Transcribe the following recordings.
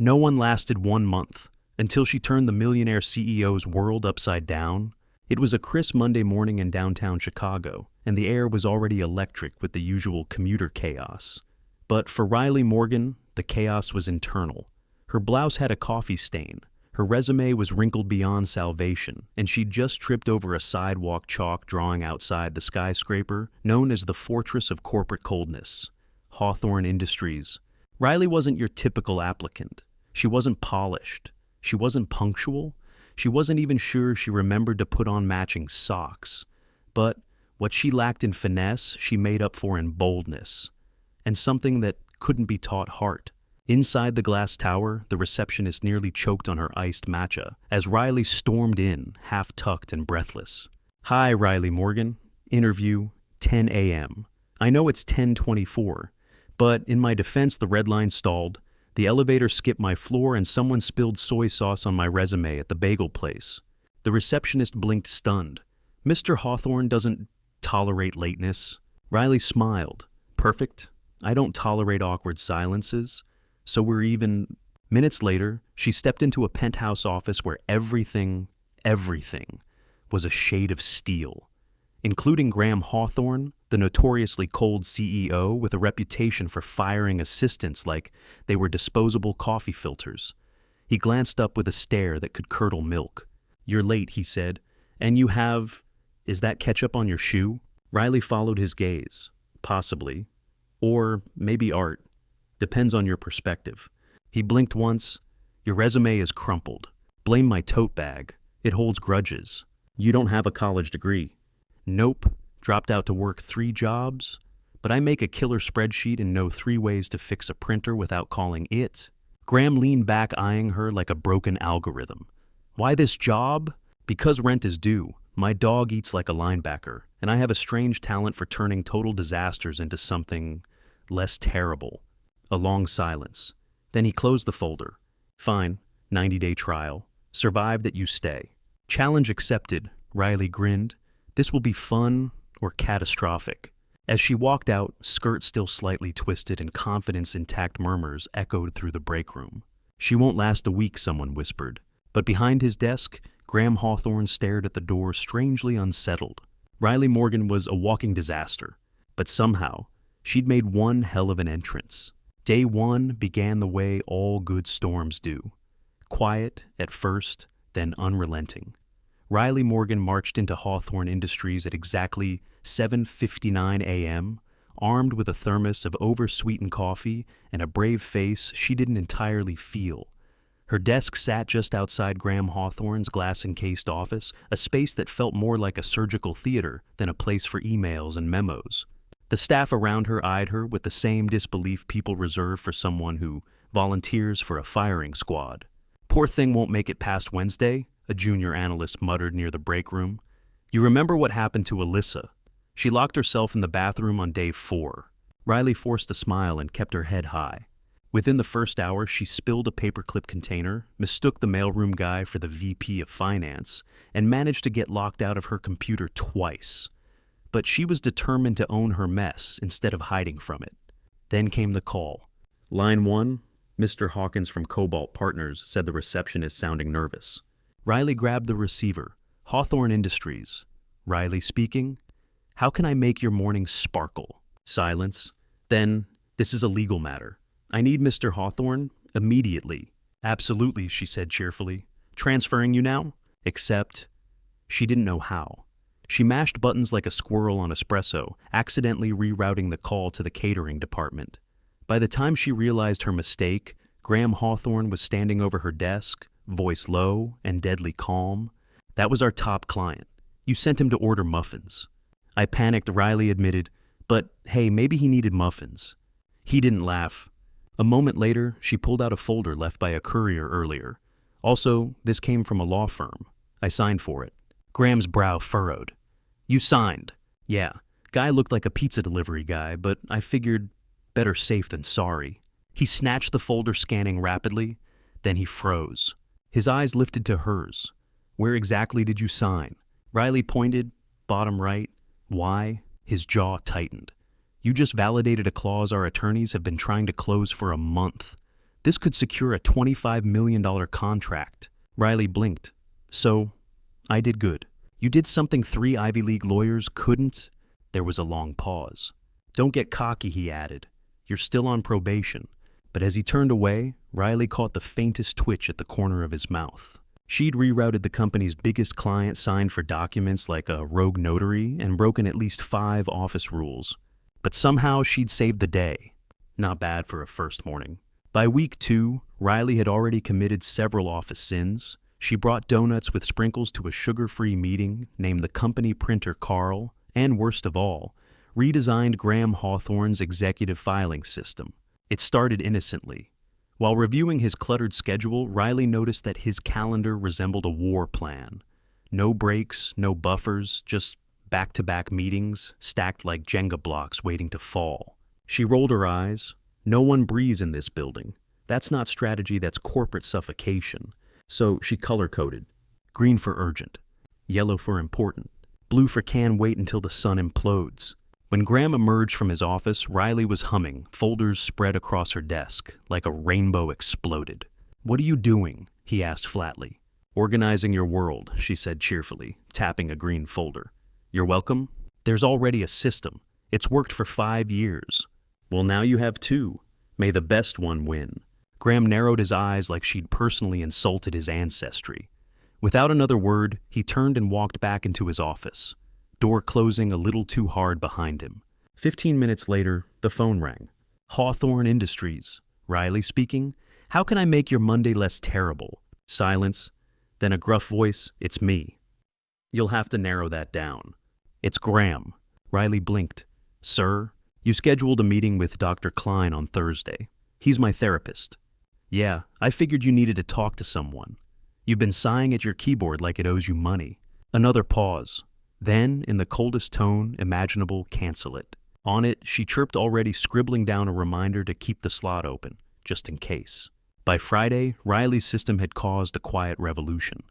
No one lasted 1 month, until she turned the millionaire CEO's world upside down. It was a crisp Monday morning in downtown Chicago, and the air was already electric with the usual commuter chaos. But for Riley Morgan, the chaos was internal. Her blouse had a coffee stain, her resume was wrinkled beyond salvation, and she'd just tripped over a sidewalk chalk drawing outside the skyscraper known as the Fortress of Corporate Coldness, Hawthorne Industries. Riley wasn't your typical applicant. She wasn't polished. She wasn't punctual. She wasn't even sure she remembered to put on matching socks. But what she lacked in finesse, she made up for in boldness, and something that couldn't be taught heart. Inside the glass tower, the receptionist nearly choked on her iced matcha as Riley stormed in, half-tucked and breathless. "Hi, Riley Morgan. Interview, 10 a.m. I know it's 10:24, but in my defense, the red line stalled. The elevator skipped my floor and someone spilled soy sauce on my resume at the bagel place." The receptionist blinked stunned. "Mr. Hawthorne doesn't tolerate lateness." Riley smiled. "Perfect. I don't tolerate awkward silences. So we're even." Minutes later, she stepped into a penthouse office where everything was a shade of steel, including Graham Hawthorne, the notoriously cold CEO with a reputation for firing assistants like they were disposable coffee filters. He glanced up with a stare that could curdle milk. "You're late," he said. "And you have... is that ketchup on your shoe?" Riley followed his gaze. "Possibly. Or maybe art. Depends on your perspective." He blinked once. "Your resume is crumpled. Blame my tote bag. It holds grudges. You don't have a college degree." "Nope. Dropped out to work 3 jobs. But I make a killer spreadsheet and know 3 ways to fix a printer without calling it." Graham leaned back, eyeing her like a broken algorithm. "Why this job? Because rent is due. My dog eats like a linebacker, and I have a strange talent for turning total disasters into something less terrible." A long silence. Then he closed the folder. "Fine, 90-day trial. Survive that you stay." "Challenge accepted," Riley grinned. "This will be fun or catastrophic." As she walked out, skirt still slightly twisted and confidence intact murmurs echoed through the break room. "She won't last a week," someone whispered. But behind his desk, Graham Hawthorne stared at the door, strangely unsettled. Riley Morgan was a walking disaster, but somehow she'd made one hell of an entrance. Day 1 began the way all good storms do. Quiet at first, then unrelenting. Riley Morgan marched into Hawthorne Industries at exactly 7:59 a.m., armed with a thermos of oversweetened coffee and a brave face she didn't entirely feel. Her desk sat just outside Graham Hawthorne's glass-encased office, a space that felt more like a surgical theater than a place for emails and memos. The staff around her eyed her with the same disbelief people reserve for someone who volunteers for a firing squad. "Poor thing won't make it past Wednesday," a junior analyst muttered near the break room. "You remember what happened to Alyssa? She locked herself in the bathroom on day 4. Riley forced a smile and kept her head high. Within the first hour, she spilled a paperclip container, mistook the mailroom guy for the VP of Finance, and managed to get locked out of her computer twice. But she was determined to own her mess instead of hiding from it. Then came the call. "Line 1, Mr. Hawkins from Cobalt Partners," said the receptionist, sounding nervous. Riley grabbed the receiver. "Hawthorne Industries." "Riley speaking. How can I make your morning sparkle?" Silence. Then, "This is a legal matter. I need Mr. Hawthorne immediately." "Absolutely," she said cheerfully. "Transferring you now?" Except she didn't know how. She mashed buttons like a squirrel on espresso, accidentally rerouting the call to the catering department. By the time she realized her mistake, Graham Hawthorne was standing over her desk, voice low and deadly calm. "That was our top client. You sent him to order muffins." "I panicked," Riley admitted, "but hey, maybe he needed muffins." He didn't laugh. A moment later, she pulled out a folder left by a courier earlier. "Also, this came from a law firm. I signed for it." Graham's brow furrowed. "You signed?" "Yeah. Guy looked like a pizza delivery guy, but I figured better safe than sorry." He snatched the folder, scanning rapidly. Then he froze. His eyes lifted to hers. "Where exactly did you sign?" Riley pointed, bottom right. "Why?" His jaw tightened. "You just validated a clause our attorneys have been trying to close for a month. This could secure a $25 million contract. Riley blinked. So, I did good. You did something 3 Ivy League lawyers couldn't? There was a long pause. Don't get cocky, he added. You're still on probation. But as he turned away, Riley caught the faintest twitch at the corner of his mouth. She'd rerouted the company's biggest client, signed for documents like a rogue notary, and broken at least 5 office rules. But somehow she'd saved the day. Not bad for a first morning. By week 2, Riley had already committed several office sins. She brought donuts with sprinkles to a sugar-free meeting, named the company printer Carl, and worst of all, redesigned Graham Hawthorne's executive filing system. It started innocently. While reviewing his cluttered schedule, Riley noticed that his calendar resembled a war plan. No breaks, no buffers, just back-to-back meetings, stacked like Jenga blocks waiting to fall. She rolled her eyes. No one breathes in this building. That's not strategy, that's corporate suffocation. So she color-coded. Green for urgent, yellow for important, blue for can wait until the sun implodes. When Graham emerged from his office, Riley was humming, folders spread across her desk, like a rainbow exploded. What are you doing? He asked flatly. Organizing your world, she said cheerfully, tapping a green folder. You're welcome? There's already a system. It's worked for 5 years. Well, now you have 2. May the best one win. Graham narrowed his eyes like she'd personally insulted his ancestry. Without another word, he turned and walked back into his office, door closing a little too hard behind him. 15 minutes later, the phone rang. Hawthorne Industries. Riley speaking. How can I make your Monday less terrible? Silence. Then a gruff voice. It's me. You'll have to narrow that down. It's Graham. Riley blinked. Sir? You scheduled a meeting with Dr. Klein on Thursday. He's my therapist. Yeah, I figured you needed to talk to someone. You've been sighing at your keyboard like it owes you money. Another pause. Then, in the coldest tone imaginable, cancel it. On it, she chirped, already scribbling down a reminder to keep the slot open, just in case. By Friday, Riley's system had caused a quiet revolution.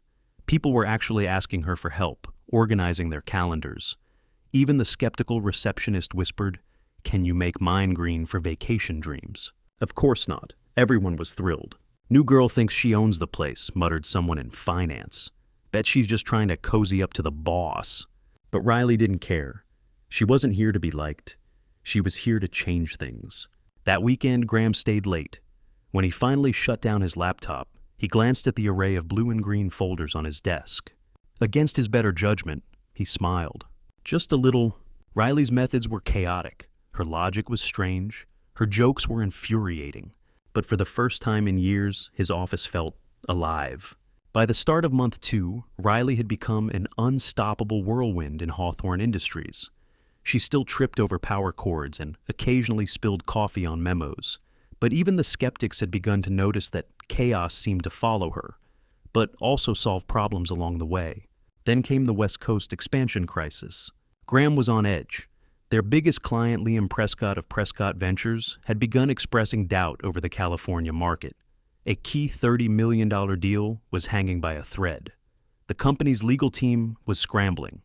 People were actually asking her for help, organizing their calendars. Even the skeptical receptionist whispered, "Can you make mine green for vacation dreams?" Of course not. Everyone was thrilled. New girl thinks she owns the place, muttered someone in finance. Bet she's just trying to cozy up to the boss. But Riley didn't care. She wasn't here to be liked. She was here to change things. That weekend, Graham stayed late. When he finally shut down his laptop, he glanced at the array of blue and green folders on his desk. Against his better judgment, he smiled. Just a little. Riley's methods were chaotic. Her logic was strange. Her jokes were infuriating. But for the first time in years, his office felt alive. By the start of month 2, Riley had become an unstoppable whirlwind in Hawthorne Industries. She still tripped over power cords and occasionally spilled coffee on memos. But even the skeptics had begun to notice that chaos seemed to follow her, but also solve problems along the way. Then came the West Coast expansion crisis. Graham was on edge. Their biggest client, Liam Prescott of Prescott Ventures, had begun expressing doubt over the California market. A key $30 million deal was hanging by a thread. The company's legal team was scrambling.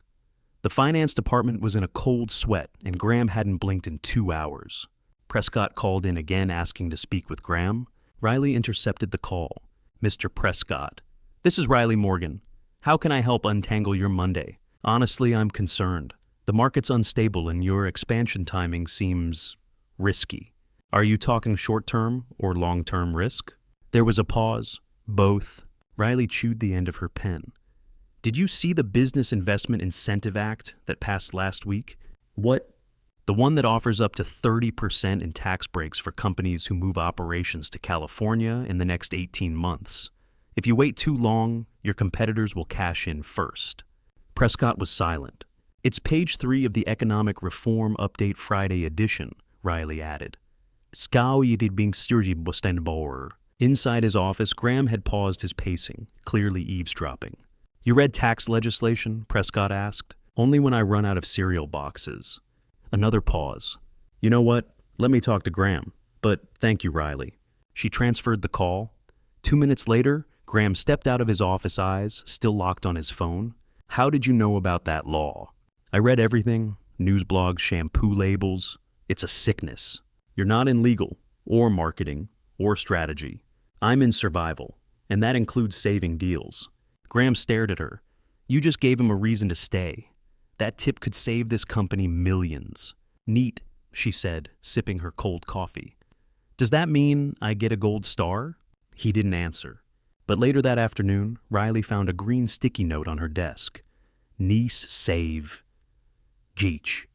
The finance department was in a cold sweat, and Graham hadn't blinked in 2 hours. Prescott called in again, asking to speak with Graham. Riley intercepted the call. Mr. Prescott, this is Riley Morgan. How can I help untangle your Monday? Honestly, I'm concerned. The market's unstable and your expansion timing seems risky. Are you talking short-term or long-term risk? There was a pause. Both. Riley chewed the end of her pen. Did you see the Business Investment Incentive Act that passed last week? What? The one that offers up to 30% in tax breaks for companies who move operations to California in the next 18 months. If you wait too long, your competitors will cash in first. Prescott was silent. It's page 3 of the Economic Reform Update Friday edition, Riley added. Inside his office, Graham had paused his pacing, clearly eavesdropping. You read tax legislation? Prescott asked. Only when I run out of cereal boxes. Another pause. You know what? Let me talk to Graham. But thank you, Riley. She transferred the call. 2 minutes later, Graham stepped out of his office, eyes still locked on his phone. How did you know about that law? I read everything. News blogs, shampoo labels. It's a sickness. You're not in legal, or marketing, or strategy. I'm in survival, and that includes saving deals. Graham stared at her. You just gave him a reason to stay. That tip could save this company millions. Neat, she said, sipping her cold coffee. Does that mean I get a gold star? He didn't answer. But later that afternoon, Riley found a green sticky note on her desk. Niece save. Geech.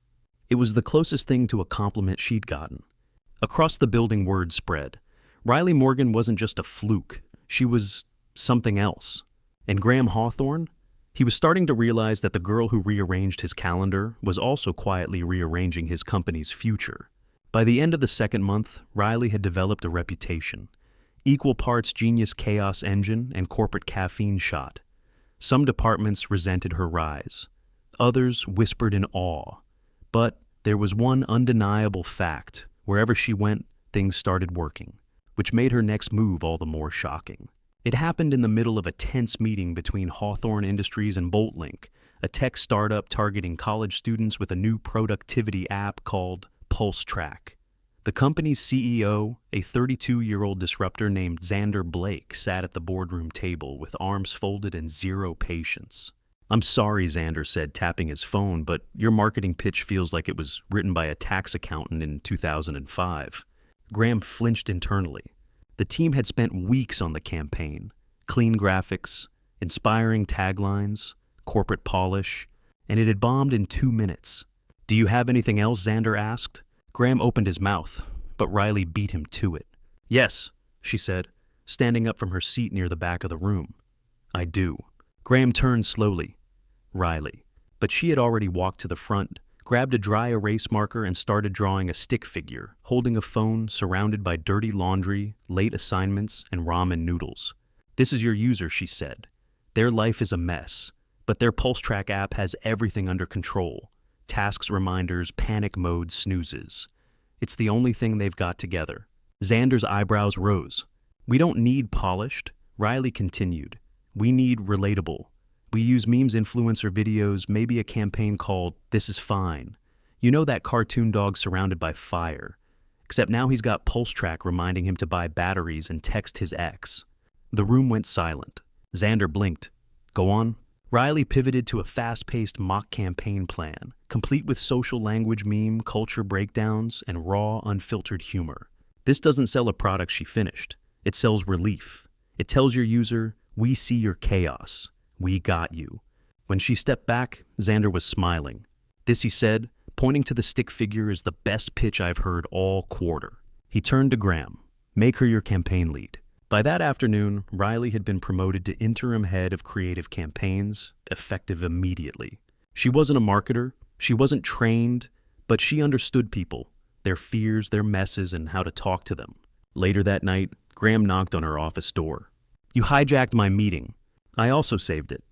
It was the closest thing to a compliment she'd gotten. Across the building, word spread. Riley Morgan wasn't just a fluke. She was something else. And Graham Hawthorne? He was starting to realize that the girl who rearranged his calendar was also quietly rearranging his company's future. By the end of the second month, Riley had developed a reputation. Equal parts genius chaos engine and corporate caffeine shot. Some departments resented her rise. Others whispered in awe. But there was one undeniable fact. Wherever she went, things started working, which made her next move all the more shocking. It happened in the middle of a tense meeting between Hawthorne Industries and Boltlink, a tech startup targeting college students with a new productivity app called Pulse Track. The company's CEO, a 32-year-old disruptor named Xander Blake, sat at the boardroom table with arms folded and zero patience. I'm sorry, Xander said, tapping his phone, but your marketing pitch feels like it was written by a tax accountant in 2005. Graham flinched internally. The team had spent weeks on the campaign. Clean graphics, inspiring taglines, corporate polish, and it had bombed in 2 minutes. Do you have anything else? Xander asked. Graham opened his mouth, but Riley beat him to it. Yes, she said, standing up from her seat near the back of the room. I do. Graham turned slowly. Riley. But she had already walked to the front, grabbed a dry erase marker and started drawing a stick figure, holding a phone surrounded by dirty laundry, late assignments, and ramen noodles. This is your user, she said. Their life is a mess, but their Pulse Track app has everything under control. Tasks, reminders, panic mode, snoozes. It's the only thing they've got together. Xander's eyebrows rose. We don't need polished, Riley continued. We need relatable. We use memes, influencer videos, maybe a campaign called This Is Fine. You know that cartoon dog surrounded by fire. Except now he's got Pulse Track reminding him to buy batteries and text his ex. The room went silent. Xander blinked. Go on. Riley pivoted to a fast-paced mock campaign plan, complete with social language meme, culture breakdowns, and raw, unfiltered humor. This doesn't sell a product, she finished. It sells relief. It tells your user, we see your chaos. We got you. When she stepped back, Xander was smiling. This, he said, pointing to the stick figure, is the best pitch I've heard all quarter. He turned to Graham. Make her your campaign lead. By that afternoon, Riley had been promoted to interim head of creative campaigns, effective immediately. She wasn't a marketer, she wasn't trained, but she understood people, their fears, their messes, and how to talk to them. Later that night, Graham knocked on her office door. You hijacked my meeting. I also saved it.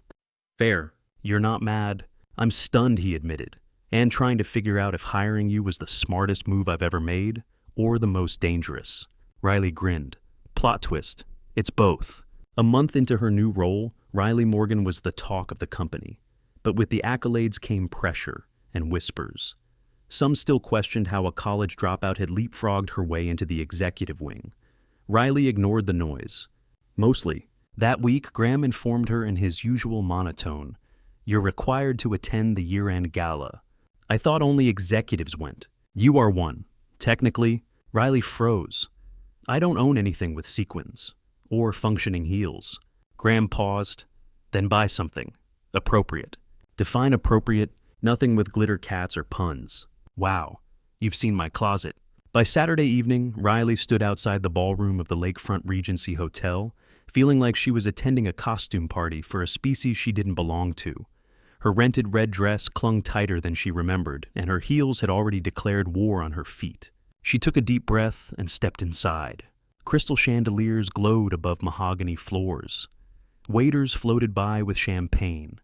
Fair. You're not mad. I'm stunned, he admitted, and trying to figure out if hiring you was the smartest move I've ever made or the most dangerous. Riley grinned. Plot twist. It's both. A month into her new role, Riley Morgan was the talk of the company. But with the accolades came pressure and whispers. Some still questioned how a college dropout had leapfrogged her way into the executive wing. Riley ignored the noise. Mostly. That week, Graham informed her in his usual monotone, You're required to attend the year-end gala. I thought only executives went. You are one. Technically, Riley froze. I don't own anything with sequins or functioning heels. Graham paused, then buy something. Appropriate. Define appropriate, nothing with glitter cats or puns. Wow, you've seen my closet. By Saturday evening, Riley stood outside the ballroom of the Lakefront Regency Hotel, feeling like she was attending a costume party for a species she didn't belong to. Her rented red dress clung tighter than she remembered, and her heels had already declared war on her feet. She took a deep breath and stepped inside. Crystal chandeliers glowed above mahogany floors. Waiters floated by with champagne.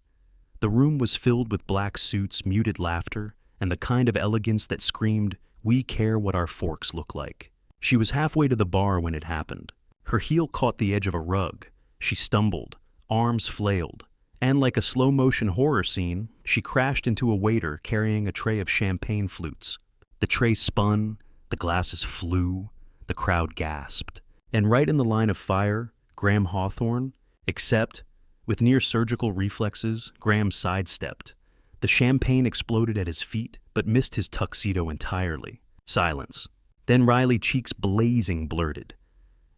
The room was filled with black suits, muted laughter, and the kind of elegance that screamed, we care what our forks look like. She was halfway to the bar when it happened. Her heel caught the edge of a rug. She stumbled, arms flailed, and like a slow-motion horror scene, she crashed into a waiter carrying a tray of champagne flutes. The tray spun, the glasses flew, the crowd gasped. And right in the line of fire, Graham Hawthorne, except, with near-surgical reflexes, Graham sidestepped. The champagne exploded at his feet, but missed his tuxedo entirely. Silence. Then Riley, cheeks blazing, blurted,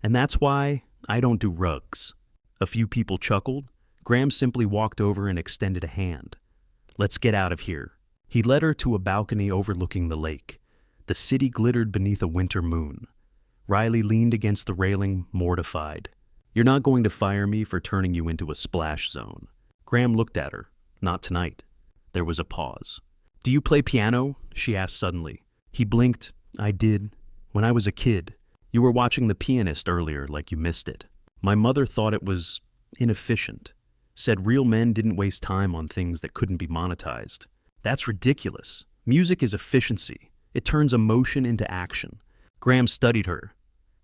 "And that's why I don't do rugs." A few people chuckled. Graham simply walked over and extended a hand. "Let's get out of here." He led her to a balcony overlooking the lake. The city glittered beneath a winter moon. Riley leaned against the railing, mortified. "You're not going to fire me for turning you into a splash zone." Graham looked at her. "Not tonight." There was a pause. "Do you play piano?" she asked suddenly. He blinked. "I did. When I was a kid. You were watching The Pianist earlier like you missed it. My mother thought it was inefficient. Said real men didn't waste time on things that couldn't be monetized. That's ridiculous. Music is efficiency. It turns emotion into action." Graham studied her.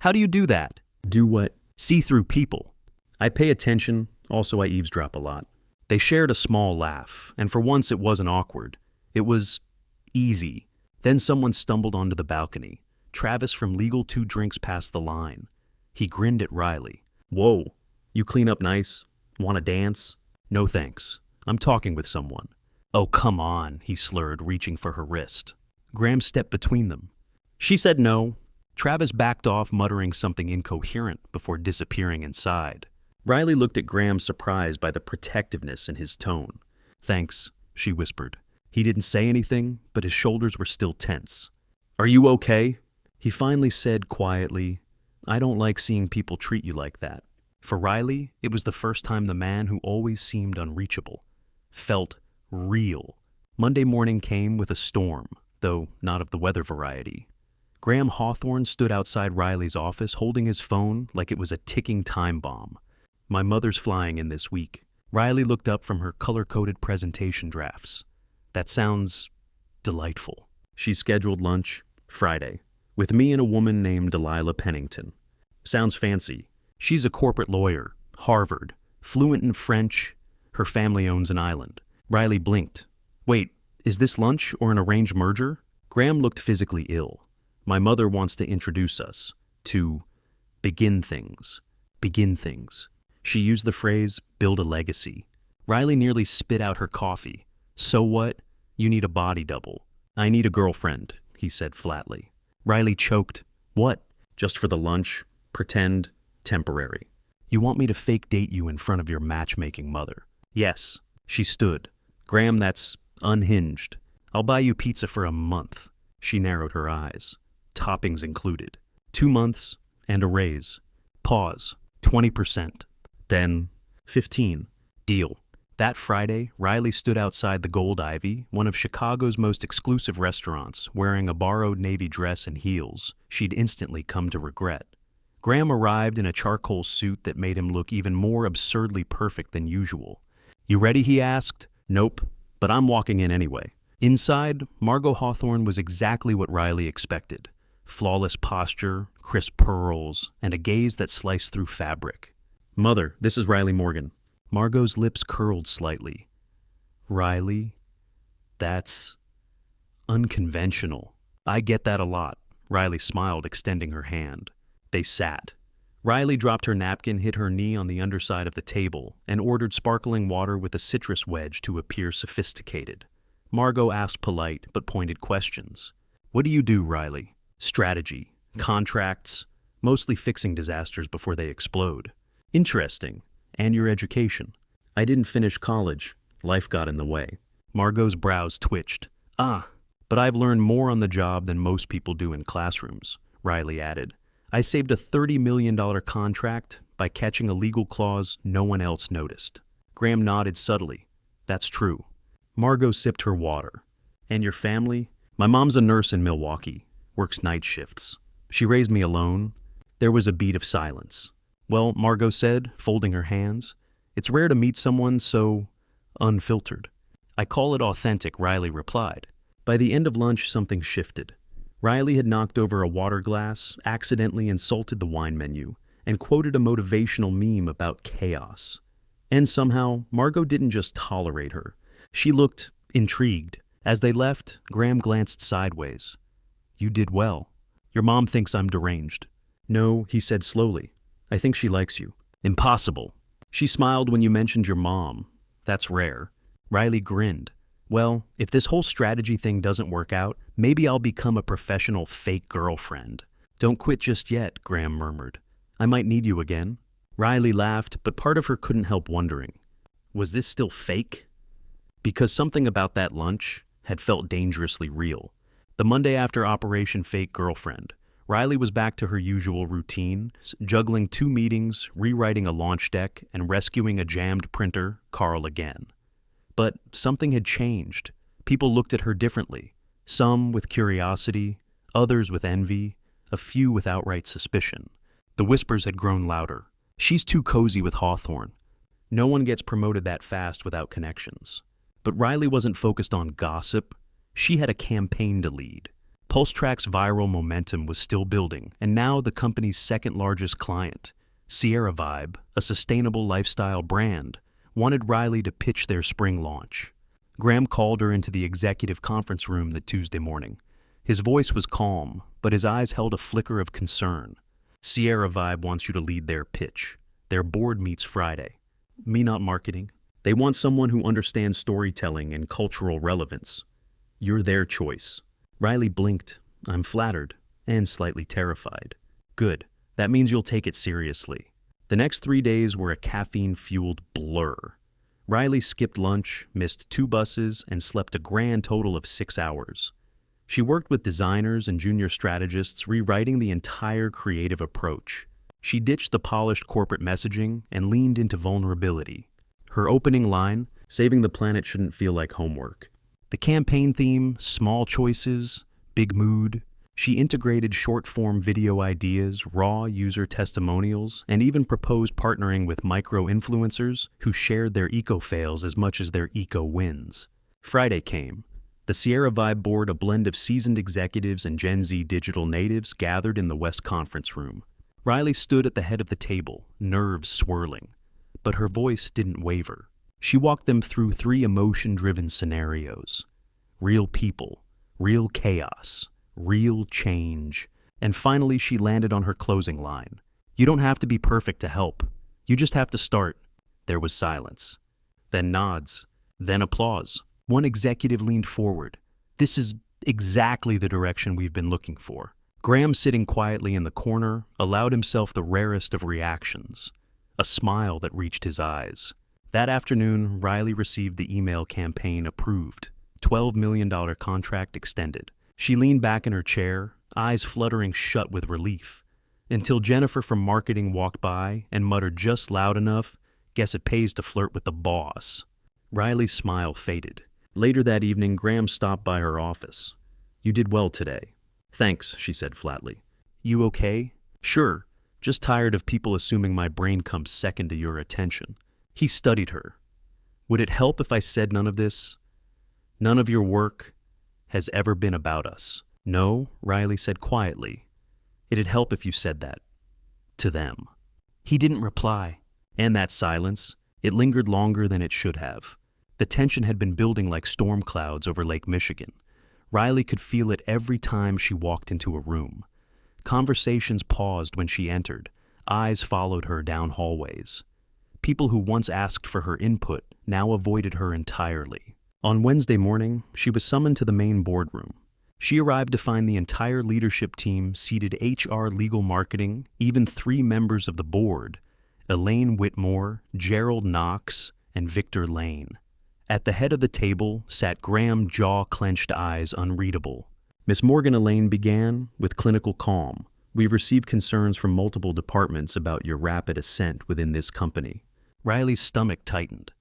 "How do you do that?" "Do what?" "See through people." "I pay attention, also I eavesdrop a lot." They shared a small laugh, and for once it wasn't awkward. It was easy. Then someone stumbled onto the balcony. Travis from Legal 2 drinks past the line. He grinned at Riley. "Whoa, you clean up nice? Want to dance?" "No thanks. I'm talking with someone." "Oh, come on," he slurred, reaching for her wrist. Graham stepped between them. She said no. Travis backed off, muttering something incoherent before disappearing inside. Riley looked at Graham, surprised by the protectiveness in his tone. "Thanks," she whispered. He didn't say anything, but his shoulders were still tense. "Are you okay?" He finally said quietly, "I don't like seeing people treat you like that." For Riley, it was the first time the man who always seemed unreachable felt real. Monday morning came with a storm, though not of the weather variety. Graham Hawthorne stood outside Riley's office holding his phone like it was a ticking time bomb. "My mother's flying in this week." Riley looked up from her color-coded presentation drafts. "That sounds delightful." "She's scheduled lunch Friday with me and a woman named Delilah Pennington." "Sounds fancy." "She's a corporate lawyer, Harvard, fluent in French. Her family owns an island." Riley blinked. "Wait, is this lunch or an arranged merger?" Graham looked physically ill. "My mother wants to introduce us to begin things." Begin things. She used the phrase, build a legacy. Riley nearly spit out her coffee. "So what? You need a body double." "I need a girlfriend," he said flatly. Riley choked. "What?" "Just for the lunch. Pretend. Temporary." "You want me to fake date you in front of your matchmaking mother?" "Yes." She stood. "Graham, that's unhinged. I'll buy you pizza for a month." She narrowed her eyes. "Toppings included. 2 months and a raise." Pause. 20%. Then 15. Deal. That Friday, Riley stood outside the Gold Ivy, one of Chicago's most exclusive restaurants, wearing a borrowed navy dress and heels she'd instantly come to regret. Graham arrived in a charcoal suit that made him look even more absurdly perfect than usual. "You ready?" he asked. "Nope, but I'm walking in anyway." Inside, Margot Hawthorne was exactly what Riley expected. Flawless posture, crisp pearls, and a gaze that sliced through fabric. "Mother, this is Riley Morgan." Margot's lips curled slightly. "Riley? That's unconventional." "I get that a lot." Riley smiled, extending her hand. They sat. Riley dropped her napkin, hit her knee on the underside of the table, and ordered sparkling water with a citrus wedge to appear sophisticated. Margot asked polite but pointed questions. "What do you do, Riley?" "Strategy. Contracts. Mostly fixing disasters before they explode." "Interesting. And your education?" "I didn't finish college. Life got in the way." Margot's brows twitched. "Ah, but I've learned more on the job than most people do in classrooms," Riley added. "I saved a $30 million contract by catching a legal clause no one else noticed." Graham nodded subtly. "That's true." Margot sipped her water. "And your family?" "My mom's a nurse in Milwaukee. Works night shifts. She raised me alone." There was a beat of silence. "Well," Margot said, folding her hands, "it's rare to meet someone so unfiltered." "I call it authentic," Riley replied. By the end of lunch, something shifted. Riley had knocked over a water glass, accidentally insulted the wine menu, and quoted a motivational meme about chaos. And somehow, Margot didn't just tolerate her. She looked intrigued. As they left, Graham glanced sideways. "You did well. Your mom thinks I'm deranged." No, he said slowly. I think she likes you. Impossible. She smiled when you mentioned your mom. That's rare. Riley grinned. Well, if this whole strategy thing doesn't work out, maybe I'll become a professional fake girlfriend. Don't quit just yet, Graham murmured. I might need you again. Riley laughed, but part of her couldn't help wondering. Was this still fake? Because something about that lunch had felt dangerously real. The Monday after Operation Fake Girlfriend, Riley was back to her usual routine, juggling 2 meetings, rewriting a launch deck, and rescuing a jammed printer, Carl again. But something had changed. People looked at her differently, some with curiosity, others with envy, a few with outright suspicion. The whispers had grown louder. She's too cozy with Hawthorne. No one gets promoted that fast without connections. But Riley wasn't focused on gossip. She had a campaign to lead. PulseTrack's viral momentum was still building, and now the company's second largest client, Sierra Vibe, a sustainable lifestyle brand, wanted Riley to pitch their spring launch. Graham called her into the executive conference room that Tuesday morning. His voice was calm, but his eyes held a flicker of concern. Sierra Vibe wants you to lead their pitch. Their board meets Friday. Me not marketing. They want someone who understands storytelling and cultural relevance. You're their choice. Riley blinked. I'm flattered and slightly terrified. Good. That means you'll take it seriously. The next 3 days were a caffeine-fueled blur. Riley skipped lunch, missed 2 buses, and slept a grand total of 6 hours. She worked with designers and junior strategists, rewriting the entire creative approach. She ditched the polished corporate messaging and leaned into vulnerability. Her opening line, saving the planet shouldn't feel like homework. The campaign theme, small choices, big mood. She integrated short-form video ideas, raw user testimonials, and even proposed partnering with micro-influencers who shared their eco-fails as much as their eco-wins. Friday came. The Sierra Vibe board, a blend of seasoned executives and Gen Z digital natives, gathered in the West Conference Room. Riley stood at the head of the table, nerves swirling. But her voice didn't waver. She walked them through 3 emotion-driven scenarios. Real people, real chaos, real change. And finally, she landed on her closing line. You don't have to be perfect to help. You just have to start. There was silence. Then nods. Then applause. One executive leaned forward. This is exactly the direction we've been looking for. Graham, sitting quietly in the corner, allowed himself the rarest of reactions. A smile that reached his eyes. That afternoon, Riley received the email campaign approved. $12 million contract extended. She leaned back in her chair, eyes fluttering shut with relief, until Jennifer from marketing walked by and muttered just loud enough, "Guess it pays to flirt with the boss." Riley's smile faded. Later that evening, Graham stopped by her office. "You did well today." "Thanks," she said flatly. "You okay?" "Sure. Just tired of people assuming my brain comes second to your attention." He studied her. "Would it help if I said none of this? None of your work has ever been about us?" "No," Riley said quietly. "It'd help if you said that. To them." He didn't reply. And that silence, it lingered longer than it should have. The tension had been building like storm clouds over Lake Michigan. Riley could feel it every time she walked into a room. Conversations paused when she entered. Eyes followed her down hallways. People who once asked for her input now avoided her entirely. On Wednesday morning, she was summoned to the main boardroom. She arrived to find the entire leadership team seated: HR, legal, marketing, even 3 members of the board: Elaine Whitmore, Gerald Knox, and Victor Lane. At the head of the table sat Graham, jaw-clenched eyes unreadable. "Miss Morgan," Elaine began, with clinical calm, "we've received concerns from multiple departments about your rapid ascent within this company." Riley's stomach tightened.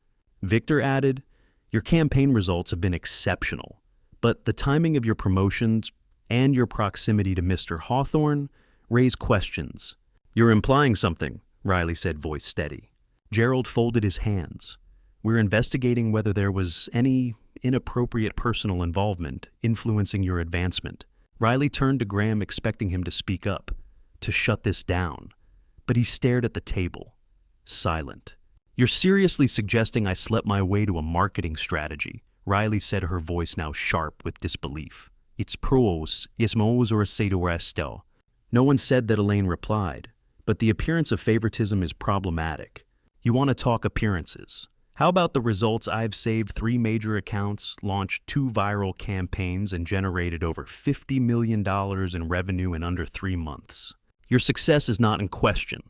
Victor added, "Your campaign results have been exceptional, but the timing of your promotions and your proximity to Mr. Hawthorne raise questions." "You're implying something," Riley said, voice steady. Gerald folded his hands. "We're investigating whether there was any inappropriate personal involvement influencing your advancement." Riley turned to Graham, expecting him to speak up, to shut this down. But he stared at the table, silent. "You're seriously suggesting I slept my way to a marketing strategy?" Riley said, her voice now sharp with disbelief. "It's pros, es moos or acedo estel." No one said that, Elaine replied, but the appearance of favoritism is problematic. You want to talk appearances. How about the results? I've saved 3 major accounts, launched 2 viral campaigns, and generated over $50 million in revenue in under 3 months. Your success is not in question,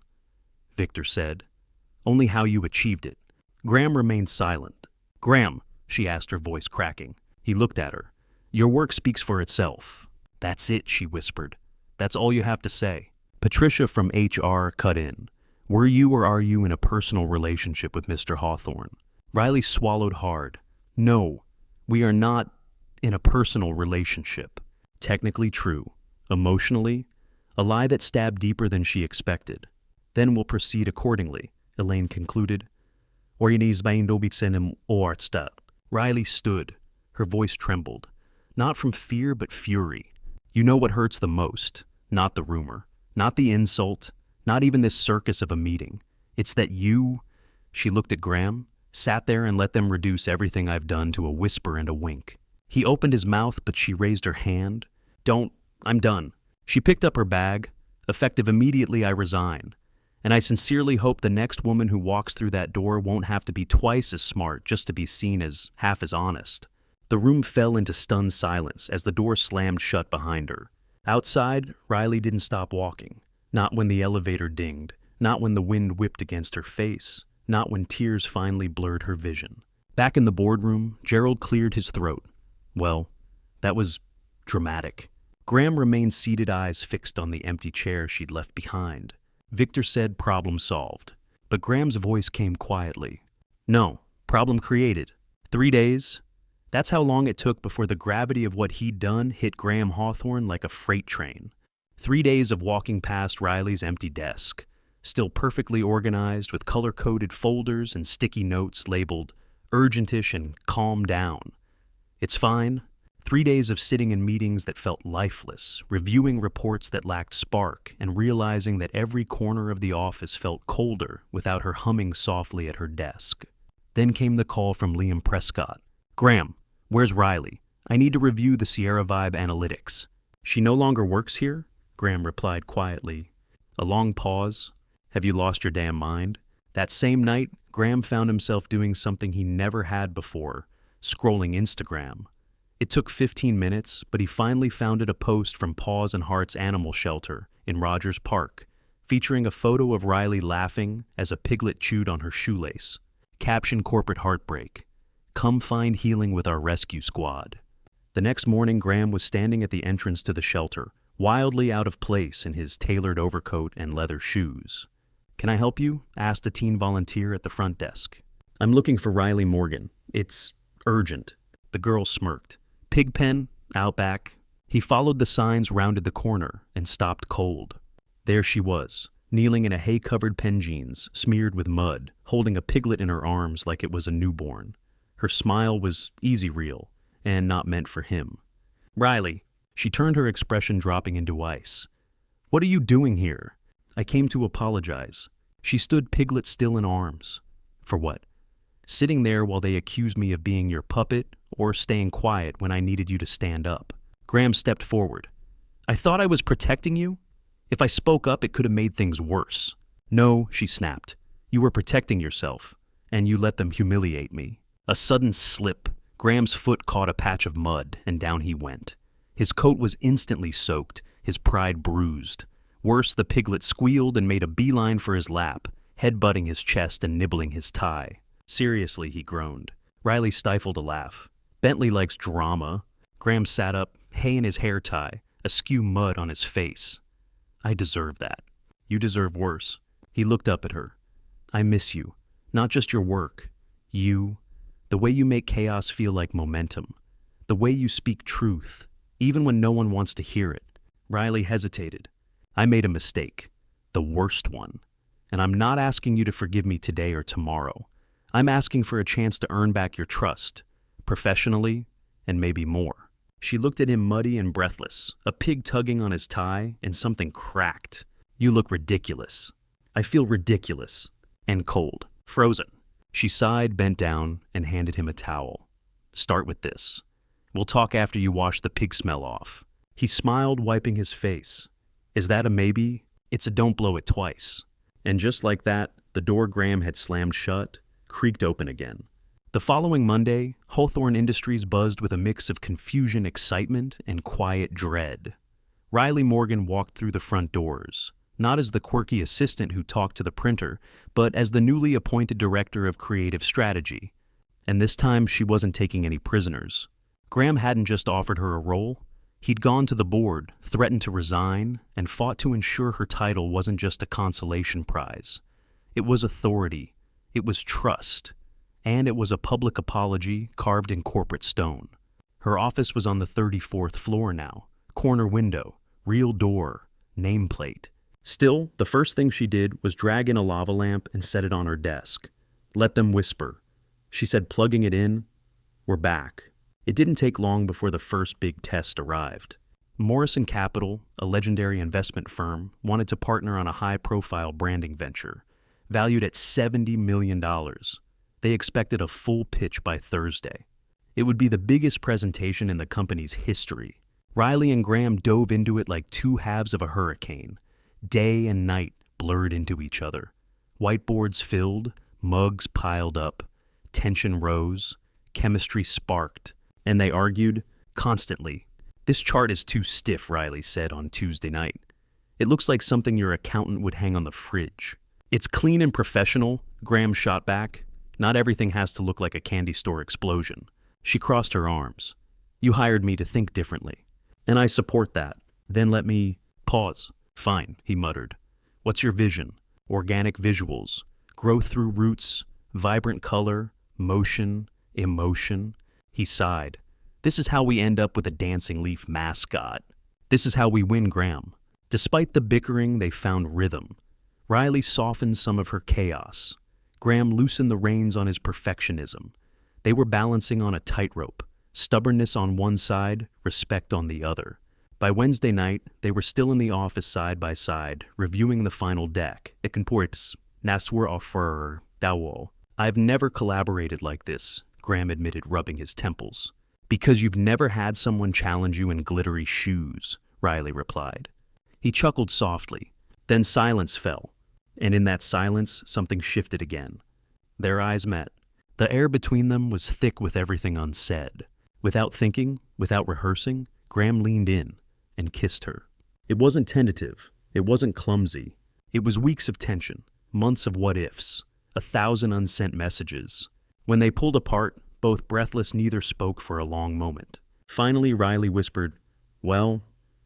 Victor said, only how you achieved it. Graham remained silent. Graham, she asked, her voice cracking. He looked at her. Your work speaks for itself. That's it, she whispered. That's all you have to say. Patricia from HR cut in. Were you or are you in a personal relationship with Mr. Hawthorne? Riley swallowed hard. No, we are not in a personal relationship. Technically true. Emotionally, a lie that stabbed deeper than she expected. Then we'll proceed accordingly, Elaine concluded. Riley stood. Her voice trembled. Not from fear, but fury. You know what hurts the most. Not the rumor. Not the insult. Not even this circus of a meeting. It's that you, she looked at Graham, sat there and let them reduce everything I've done to a whisper and a wink. He opened his mouth, but she raised her hand. Don't, I'm done. She picked up her bag. Effective immediately, I resign. And I sincerely hope the next woman who walks through that door won't have to be twice as smart just to be seen as half as honest. The room fell into stunned silence as the door slammed shut behind her. Outside, Riley didn't stop walking. Not when the elevator dinged. Not when the wind whipped against her face. Not when tears finally blurred her vision. Back in the boardroom, Gerald cleared his throat. Well, that was dramatic. Graham remained seated, eyes fixed on the empty chair she'd left behind. Victor said problem solved, but Graham's voice came quietly. No, problem created. 3 days. That's how long it took before the gravity of what he'd done hit Graham Hawthorne like a freight train. 3 days of walking past Riley's empty desk, still perfectly organized with color-coded folders and sticky notes labeled urgentish and calm down. It's fine. 3 days of sitting in meetings that felt lifeless, reviewing reports that lacked spark, and realizing that every corner of the office felt colder without her humming softly at her desk. Then came the call from Liam Prescott. Graham, where's Riley? I need to review the Sierra Vibe analytics. She no longer works here? Graham replied quietly. A long pause. Have you lost your damn mind? That same night, Graham found himself doing something he never had before, scrolling Instagram. It took 15 minutes, but he finally found a post from Paws and Heart's animal shelter in Rogers Park, featuring a photo of Riley laughing as a piglet chewed on her shoelace. Caption corporate heartbreak. Come find healing with our rescue squad. The next morning, Graham was standing at the entrance to the shelter, wildly out of place in his tailored overcoat and leather shoes. Can I help you? Asked a teen volunteer at the front desk. I'm looking for Riley Morgan. It's urgent. The girl smirked. Pigpen, Outback. He followed the signs, rounded the corner, and stopped cold. There she was, kneeling in a hay-covered pen jeans, smeared with mud, holding a piglet in her arms like it was a newborn. Her smile was easy real, and not meant for him. Riley. She turned, her expression dropping into ice. What are you doing here? I came to apologize. She stood, piglet still in arms. For what? Sitting there while they accused me of being your puppet or staying quiet when I needed you to stand up. Graham stepped forward. I thought I was protecting you? If I spoke up, it could have made things worse. No, she snapped. You were protecting yourself, and you let them humiliate me. A sudden slip. Graham's foot caught a patch of mud, and down he went. His coat was instantly soaked, his pride bruised. Worse, the piglet squealed and made a beeline for his lap, head-butting his chest and nibbling his tie. Seriously, he groaned. Riley stifled a laugh. Bentley likes drama. Graham sat up, hay in his hair tie, askew mud on his face. I deserve that. You deserve worse. He looked up at her. I miss you. Not just your work. You. The way you make chaos feel like momentum. The way you speak truth, even when no one wants to hear it. Riley hesitated. I made a mistake. The worst one. And I'm not asking you to forgive me today or tomorrow. I'm asking for a chance to earn back your trust, professionally, and maybe more. She looked at him muddy and breathless, a pig tugging on his tie, and something cracked. You look ridiculous. I feel ridiculous. And cold. Frozen. She sighed, bent down, and handed him a towel. Start with this. We'll talk after you wash the pig smell off. He smiled, wiping his face. Is that a maybe? It's a don't blow it twice. And just like that, the door Graham had slammed shut creaked open again. The following Monday, Hawthorne Industries buzzed with a mix of confusion, excitement, and quiet dread. Riley Morgan walked through the front doors, not as the quirky assistant who talked to the printer, but as the newly appointed director of creative strategy. And this time she wasn't taking any prisoners. Graham hadn't just offered her a role. He'd gone to the board, threatened to resign, and fought to ensure her title wasn't just a consolation prize. It was authority, it was trust, and it was a public apology carved in corporate stone. Her office was on the 34th floor now, corner window, real door, nameplate. Still, the first thing she did was drag in a lava lamp and set it on her desk. Let them whisper. She said, plugging it in, "We're back." It didn't take long before the first big test arrived. Morrison Capital, a legendary investment firm, wanted to partner on a high-profile branding venture, valued at $70 million. They expected a full pitch by Thursday. It would be the biggest presentation in the company's history. Riley and Graham dove into it like two halves of a hurricane. Day and night blurred into each other. Whiteboards filled, mugs piled up, tension rose, chemistry sparked, and they argued constantly. "This chart is too stiff," Riley said on Tuesday night. "It looks like something your accountant would hang on the fridge." "It's clean and professional," Graham shot back. "Not everything has to look like a candy store explosion." She crossed her arms. "You hired me to think differently, and I support that. Then let me pause." "Fine," he muttered. "What's your vision? Organic visuals, growth through roots, vibrant color, motion, emotion." He sighed. "This is how we end up with a dancing leaf mascot. This is how we win, Graham." Despite the bickering, they found rhythm. Riley softened some of her chaos. Graham loosened the reins on his perfectionism. They were balancing on a tightrope, stubbornness on one side, respect on the other. By Wednesday night, they were still in the office side by side, reviewing the final deck. "It comports naswar offer dawol." "I've never collaborated like this," Graham admitted, rubbing his temples. "Because you've never had someone challenge you in glittery shoes," Riley replied. He chuckled softly. Then silence fell, and in that silence, something shifted again. Their eyes met. The air between them was thick with everything unsaid. Without thinking, without rehearsing, Graham leaned in and kissed her. It wasn't tentative. It wasn't clumsy. It was weeks of tension, months of what-ifs, 1,000 unsent messages. When they pulled apart, both breathless, neither spoke for a long moment. Finally, Riley whispered, "Well,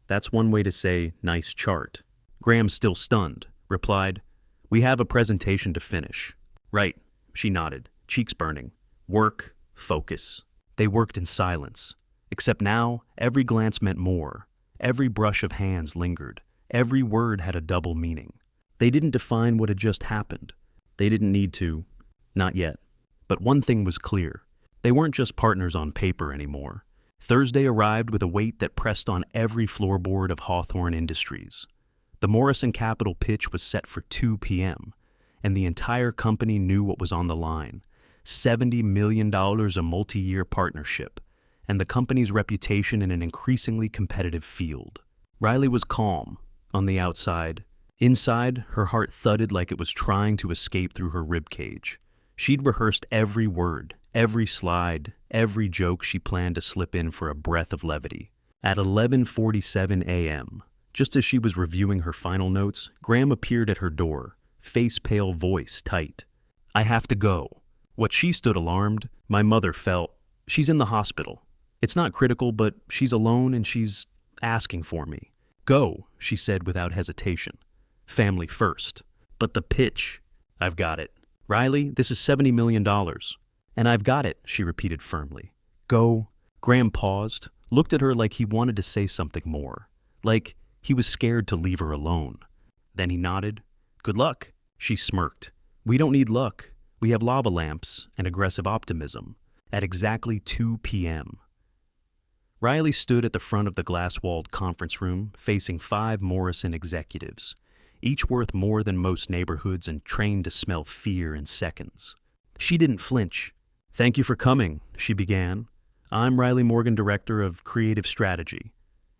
that's one way to say nice chart." Graham, still stunned, replied, "We have a presentation to finish." "Right," she nodded, cheeks burning. "Work, focus." They worked in silence. Except now, every glance meant more. Every brush of hands lingered. Every word had a double meaning. They didn't define what had just happened. They didn't need to. Not yet. But one thing was clear. They weren't just partners on paper anymore. Thursday arrived with a weight that pressed on every floorboard of Hawthorne Industries. The Morrison Capital pitch was set for 2 p.m., and the entire company knew what was on the line. $70 million a multi-year partnership, and the company's reputation in an increasingly competitive field. Riley was calm, on the outside. Inside, her heart thudded like it was trying to escape through her ribcage. She'd rehearsed every word, every slide, every joke she planned to slip in for a breath of levity. At 11:47 a.m., just as she was reviewing her final notes, Graham appeared at her door, face pale, voice tight. "I have to go." What she stood alarmed, my mother felt. "She's in the hospital. It's not critical, but she's alone and she's asking for me." "Go," she said without hesitation. "Family first." "But the pitch." "I've got it." "Riley, this is $70 million. And I've got it," she repeated firmly. "Go." Graham paused, looked at her like he wanted to say something more, like he was scared to leave her alone. Then he nodded. "Good luck." She smirked. "We don't need luck. We have lava lamps and aggressive optimism." At exactly 2 p.m. Riley stood at the front of the glass-walled conference room, facing 5 Morrison executives, each worth more than most neighborhoods and trained to smell fear in seconds. She didn't flinch. "Thank you for coming," she began. "I'm Riley Morgan, Director of Creative Strategy.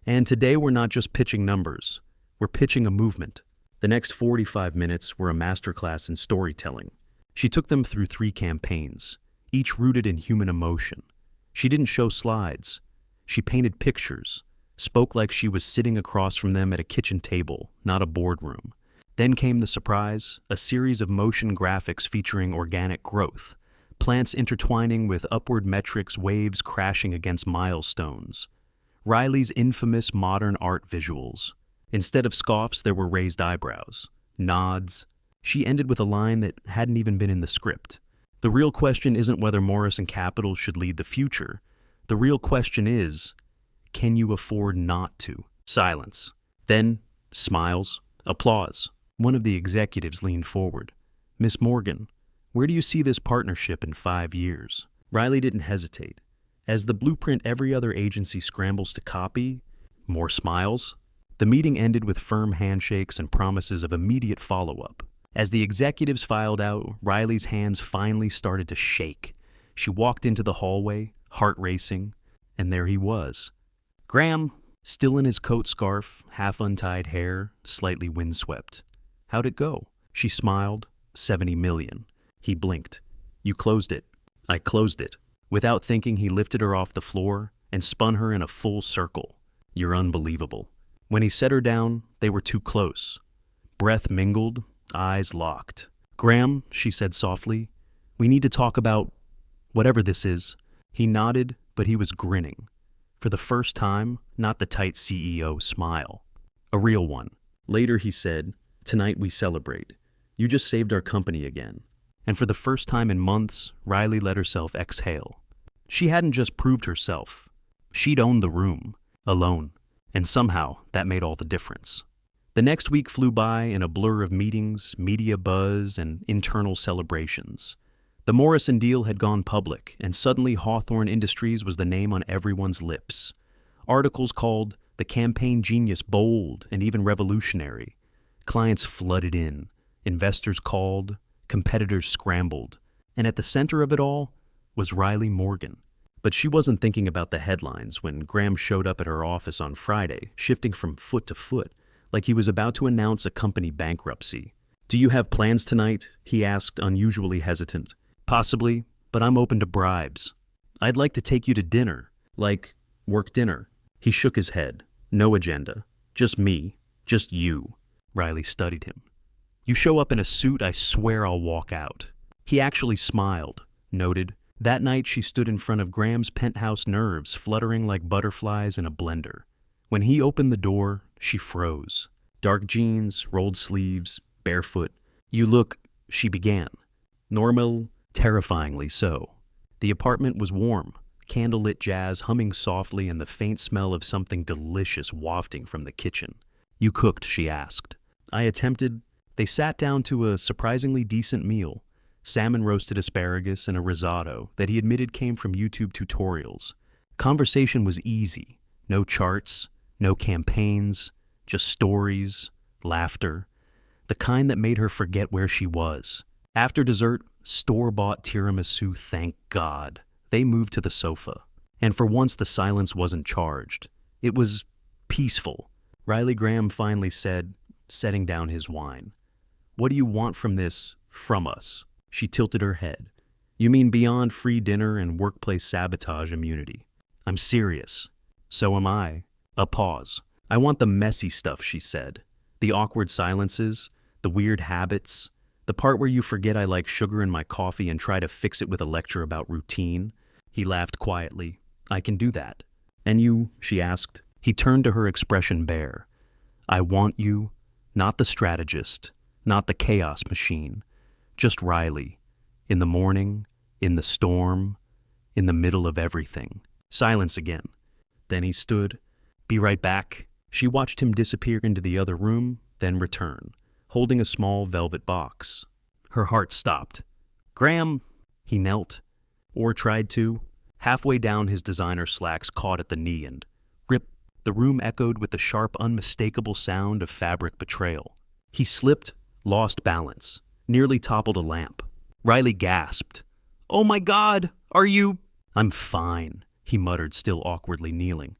And today we're not just pitching numbers. We're pitching a movement." The next 45 minutes were a masterclass in storytelling. She took them through 3 campaigns, each rooted in human emotion. She didn't show slides. She painted pictures, spoke like she was sitting across from them at a kitchen table, not a boardroom. Then came the surprise, a series of motion graphics featuring organic growth, plants intertwining with upward metrics, waves crashing against milestones. Riley's infamous modern art visuals. Instead of scoffs, there were raised eyebrows, nods. She ended with a line that hadn't even been in the script. "The real question isn't whether Morrison Capital should lead the future. The real question is, can you afford not to?" Silence. Then, smiles, applause. One of the executives leaned forward. "Miss Morgan, where do you see this partnership in 5 years?" Riley didn't hesitate. As the blueprint every other agency scrambles to copy, more smiles. The meeting ended with firm handshakes and promises of immediate follow-up. As the executives filed out, Riley's hands finally started to shake. She walked into the hallway, heart racing, and there he was. Graham, still in his coat scarf, half untied hair, slightly windswept. "How'd it go?" She smiled. 70 million. He blinked. "You closed it." "I closed it." Without thinking, he lifted her off the floor and spun her in a full circle. "You're unbelievable." When he set her down, they were too close. Breath mingled, eyes locked. "Graham," she said softly, "we need to talk about whatever this is." He nodded, but he was grinning. For the first time, not the tight CEO smile. A real one. Later he said, "Tonight we celebrate. You just saved our company again." And for the first time in months, Riley let herself exhale. She hadn't just proved herself. She'd owned the room, alone. And somehow, that made all the difference. The next week flew by in a blur of meetings, media buzz, and internal celebrations. The Morrison deal had gone public, and suddenly Hawthorne Industries was the name on everyone's lips. Articles called the campaign genius bold and even revolutionary. Clients flooded in. Investors called. Competitors scrambled. And at the center of it all was Riley Morgan. But she wasn't thinking about the headlines when Graham showed up at her office on Friday, shifting from foot to foot, like he was about to announce a company bankruptcy. "Do you have plans tonight?" he asked, unusually hesitant. "Possibly, but I'm open to bribes. I'd like to take you to dinner, like work dinner." He shook his head. "No agenda. Just me. Just you." Riley studied him. "You show up in a suit, I swear I'll walk out." He actually smiled, noted. That night she stood in front of Graham's penthouse, nerves fluttering like butterflies in a blender. When he opened the door, she froze. Dark jeans, rolled sleeves, barefoot. "You look," she began. Normal, terrifyingly so. The apartment was warm, candlelit jazz humming softly and the faint smell of something delicious wafting from the kitchen. "You cooked?" she asked. "I attempted." They sat down to a surprisingly decent meal. Salmon roasted asparagus and a risotto that he admitted came from YouTube tutorials. Conversation was easy. No charts, no campaigns, just stories, laughter. The kind that made her forget where she was. After dessert, store-bought tiramisu, thank God. They moved to the sofa. And for once the silence wasn't charged. It was peaceful. Riley Graham finally said, setting down his wine, "What do you want from this, from us?" She tilted her head. "You mean beyond free dinner and workplace sabotage immunity?" "I'm serious." "So am I." A pause. "I want the messy stuff," she said. "The awkward silences, the weird habits, the part where you forget I like sugar in my coffee and try to fix it with a lecture about routine." He laughed quietly. "I can do that." "And you?" she asked. He turned to her, expression bare. "I want you, not the strategist, not the chaos machine. Just Riley, in the morning, in the storm, in the middle of everything." Silence again. Then he stood. "Be right back." She watched him disappear into the other room, then return, holding a small velvet box. Her heart stopped. "Graham!" He knelt, or tried to. Halfway down, his designer slacks caught at the knee and rip. The room echoed with the sharp, unmistakable sound of fabric betrayal. He slipped, lost balance. Nearly toppled a lamp. Riley gasped. "Oh my God, are you—" "I'm fine," he muttered, still awkwardly kneeling.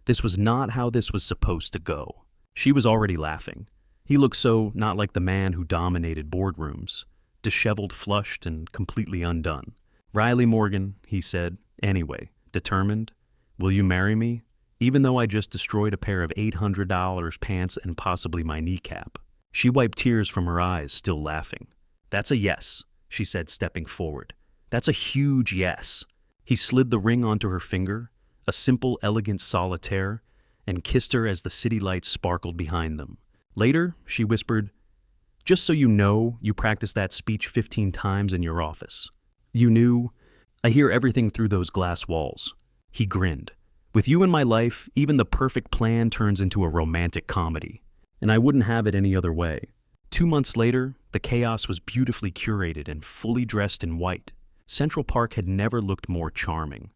This was not how this was supposed to go. She was already laughing. He looked so not like the man who dominated boardrooms, disheveled, flushed, and completely undone. "Riley Morgan," he said, anyway, determined. "Will you marry me? Even though I just destroyed a pair of $800 pants and possibly my kneecap." She wiped tears from her eyes, still laughing. "That's a yes," she said, stepping forward. "That's a huge yes." He slid the ring onto her finger, a simple, elegant solitaire, and kissed her as the city lights sparkled behind them. Later, she whispered, "Just so you know, you practiced that speech 15 times in your office. You knew, I hear everything through those glass walls." He grinned. "With you in my life, even the perfect plan turns into a romantic comedy. And I wouldn't have it any other way." 2 months later, the chaos was beautifully curated and fully dressed in white. Central Park had never looked more charming.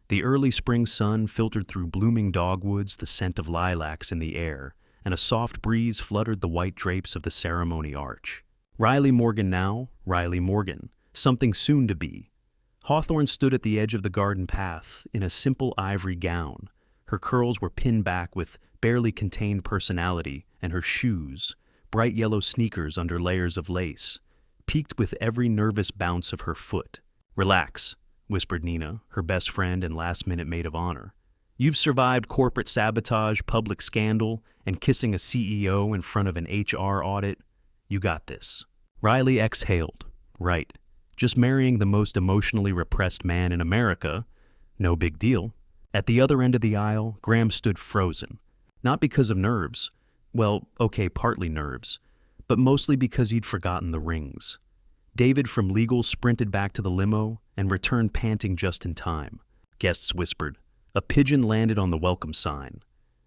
The early spring sun filtered through blooming dogwoods, the scent of lilacs in the air, and a soft breeze fluttered the white drapes of the ceremony arch. Riley Morgan now, Riley Morgan, something soon to be. Hawthorne stood at the edge of the garden path in a simple ivory gown. Her curls were pinned back with barely contained personality, and her shoes, bright yellow sneakers under layers of lace, peaked with every nervous bounce of her foot. "Relax," whispered Nina, her best friend and last-minute maid of honor. "You've survived corporate sabotage, public scandal, and kissing a CEO in front of an HR audit. You got this." Riley exhaled. Right. Just marrying the most emotionally repressed man in America. No big deal. At the other end of the aisle, Graham stood frozen. Not because of nerves. Well, okay, partly nerves. But mostly because he'd forgotten the rings. David from legal sprinted back to the limo and returned panting just in time. Guests whispered. A pigeon landed on the welcome sign.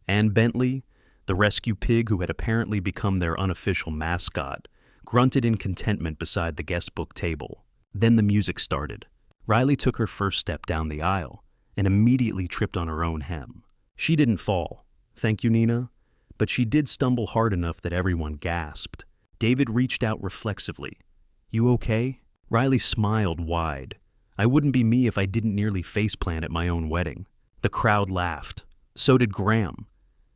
Ann Bentley, the rescue pig who had apparently become their unofficial mascot, grunted in contentment beside the guest book table. Then the music started. Riley took her first step down the aisle and immediately tripped on her own hem. She didn't fall. Thank you, Nina. But she did stumble hard enough that everyone gasped. David reached out reflexively. "You okay?" Riley smiled wide. "I wouldn't be me if I didn't nearly faceplant at my own wedding." The crowd laughed. So did Graham.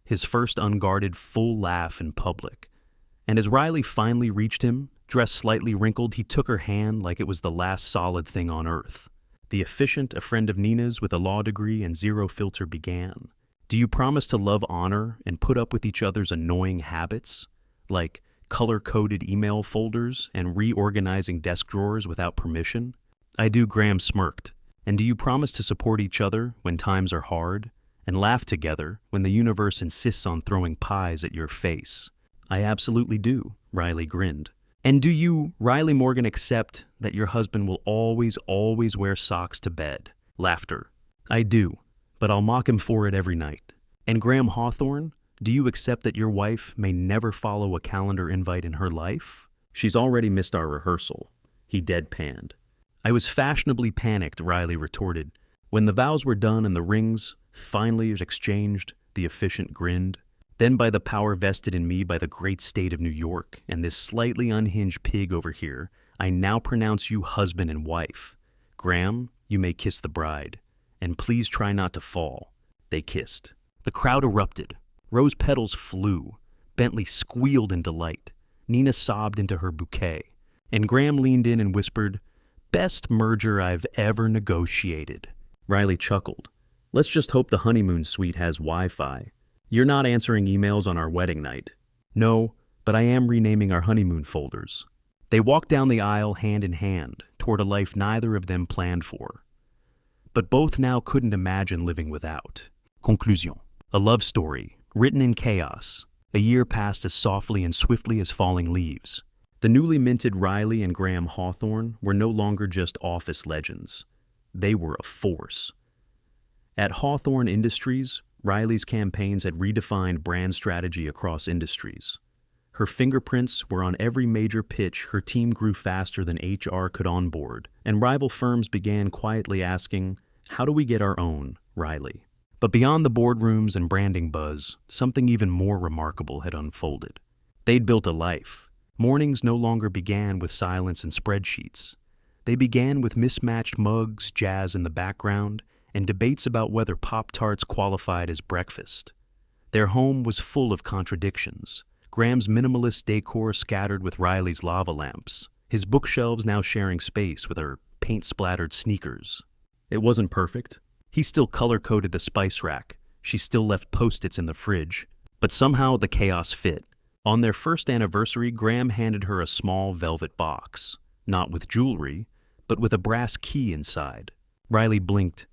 His first unguarded, full laugh in public. And as Riley finally reached him, dressed slightly wrinkled, he took her hand like it was the last solid thing on earth. The efficient, a friend of Nina's with a law degree and zero filter began. "Do you promise to love honor and put up with each other's annoying habits? Like color-coded email folders and reorganizing desk drawers without permission?" "I do," Graham smirked. "And do you promise to support each other when times are hard and laugh together when the universe insists on throwing pies at your face?" "I absolutely do," Riley grinned. "And do you, Riley Morgan, accept that your husband will always wear socks to bed?" Laughter. "I do, but I'll mock him for it every night." "And Graham Hawthorne, do you accept that your wife may never follow a calendar invite in her life?" "She's already missed our rehearsal." He deadpanned. "I was fashionably panicked," Riley retorted. When the vows were done and the rings finally exchanged, the efficient grinned. "Then by the power vested in me by the great state of New York and this slightly unhinged pig over here, I now pronounce you husband and wife. Graham, you may kiss the bride. And please try not to fall." They kissed. The crowd erupted. Rose petals flew. Bentley squealed in delight. Nina sobbed into her bouquet. And Graham leaned in and whispered, "Best merger I've ever negotiated." Riley chuckled. "Let's just hope the honeymoon suite has Wi-Fi. You're not answering emails on our wedding night." "No, but I am renaming our honeymoon folders." They walked down the aisle hand in hand toward a life neither of them planned for. But both now couldn't imagine living without. Conclusion. A love story, written in chaos. A year passed as softly and swiftly as falling leaves. The newly minted Riley and Graham Hawthorne were no longer just office legends. They were a force. At Hawthorne Industries, Riley's campaigns had redefined brand strategy across industries. Her fingerprints were on every major pitch. Her team grew faster than HR could onboard, and rival firms began quietly asking, "How do we get our own Riley?" But beyond the boardrooms and branding buzz, something even more remarkable had unfolded. They'd built a life. Mornings no longer began with silence and spreadsheets. They began with mismatched mugs, jazz in the background, and debates about whether Pop-Tarts qualified as breakfast. Their home was full of contradictions. Graham's minimalist decor scattered with Riley's lava lamps, his bookshelves now sharing space with her paint-splattered sneakers. It wasn't perfect. He still color-coded the spice rack. She still left Post-its in the fridge. But somehow the chaos fit. On their first anniversary, Graham handed her a small velvet box. Not with jewelry, but with a brass key inside. Riley blinked.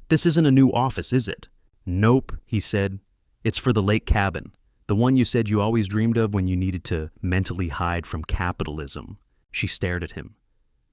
"This isn't a new office, is it?" "Nope," he said. "It's for the lake cabin. The one you said you always dreamed of when you needed to mentally hide from capitalism." She stared at him.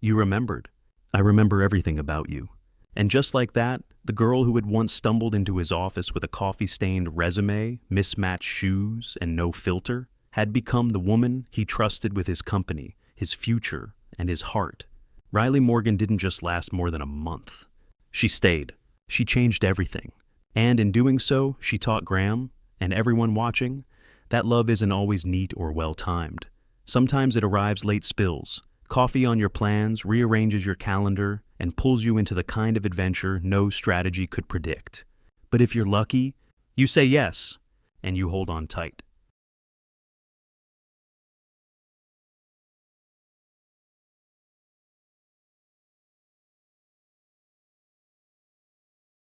"You remembered." "I remember everything about you." And just like that, the girl who had once stumbled into his office with a coffee-stained resume, mismatched shoes, and no filter, had become the woman he trusted with his company, his future, and his heart. Riley Morgan didn't just last more than a month. She stayed. She changed everything. And in doing so, she taught Graham, and everyone watching, that love isn't always neat or well-timed. Sometimes it arrives late spills. Coffee on your plans, rearranges your calendar, and pulls you into the kind of adventure no strategy could predict. But if you're lucky, you say yes, and you hold on tight.